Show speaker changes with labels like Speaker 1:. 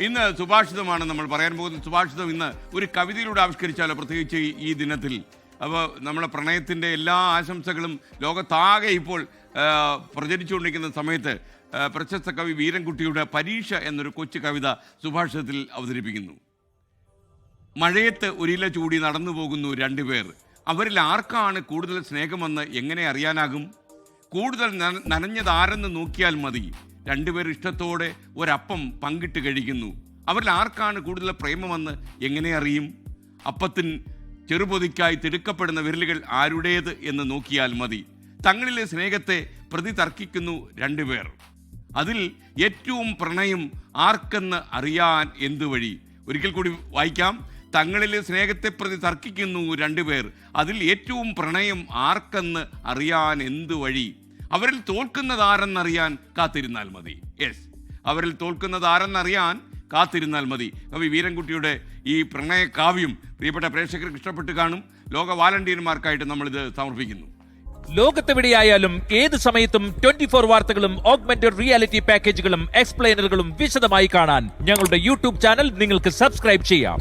Speaker 1: ഇന്ന് സുഭാഷിതമാണ് നമ്മൾ പറയാൻ പോകുന്നത്. സുഭാഷിതം ഇന്ന് ഒരു കവിതയിലൂടെ ആവിഷ്കരിച്ചാലോ, പ്രത്യേകിച്ച് ഈ ദിനത്തിൽ. അപ്പോൾ നമ്മളെ പ്രണയത്തിൻ്റെ എല്ലാ ആശംസകളും ലോകത്താകെ ഇപ്പോൾ പ്രചരിച്ചുകൊണ്ടിരിക്കുന്ന സമയത്ത് പ്രശസ്ത കവി വീരൻകുട്ടിയുടെ പരീക്ഷ എന്നൊരു കൊച്ചു കവിത സുഭാഷിതത്തിൽ അവതരിപ്പിക്കുന്നു. മഴയത്ത് ഒരില ചൂടി നടന്നു പോകുന്നു രണ്ടുപേർ. അവരിൽ ആർക്കാണ് കൂടുതൽ സ്നേഹമെന്ന് എങ്ങനെ അറിയാനാകും? കൂടുതൽ നനഞ്ഞതാരെന്ന് നോക്കിയാൽ മതി. രണ്ടുപേർ ഇഷ്ടത്തോടെ ഒരപ്പം പങ്കിട്ട് കഴിക്കുന്നു. അവരിൽ ആർക്കാണ് കൂടുതൽ പ്രേമമെന്ന് എങ്ങനെ അറിയും? അപ്പത്തിന് ചെറുപൊതിക്കായി തിടുക്കപ്പെടുന്ന വിരലുകൾ ആരുടേത് എന്ന് നോക്കിയാൽ മതി. തങ്ങളിലെ സ്നേഹത്തെ പ്രതി തർക്കിക്കുന്നു രണ്ടുപേർ. അതിൽ ഏറ്റവും പ്രണയം ആർക്കെന്ന് അറിയാൻ എന്തു വഴി? ഒരിക്കൽ കൂടി വായിക്കാം. തങ്ങളിലെ സ്നേഹത്തെ പ്രതി തർക്കിക്കുന്നു രണ്ടുപേർ. അതിൽ ഏറ്റവും പ്രണയം ആർക്കെന്ന് അറിയാൻ എന്തു വഴി? അവരിൽ തോൽക്കുന്നതാരെന്നറിയാൻ കാത്തിരുന്നാൽ മതി. യെസ്, അവരിൽ തോൽക്കുന്നതാരെന്നറിയാൻ കാത്തിരുന്നാൽ മതി. കവി വീരൻകുട്ടിയുടെ ഈ പ്രണയ കാവ്യം പ്രിയപ്പെട്ട പ്രേക്ഷകർക്ക് ഇഷ്ടപ്പെട്ട് കാണും. ലോക വാലണ്ടിയർമാർക്കായിട്ട് നമ്മളിത് സമർപ്പിക്കുന്നു.
Speaker 2: ലോകത്തെവിടെയായാലും ഏത് സമയത്തും 24 വാർത്തകളും ഓഗ്മെന്റഡ് റിയാലിറ്റി പാക്കേജുകളും എക്സ്പ്ലെയിനറുകളും വിശദമായി കാണാൻ ഞങ്ങളുടെ യൂട്യൂബ് ചാനൽ നിങ്ങൾക്ക് സബ്സ്ക്രൈബ് ചെയ്യാം.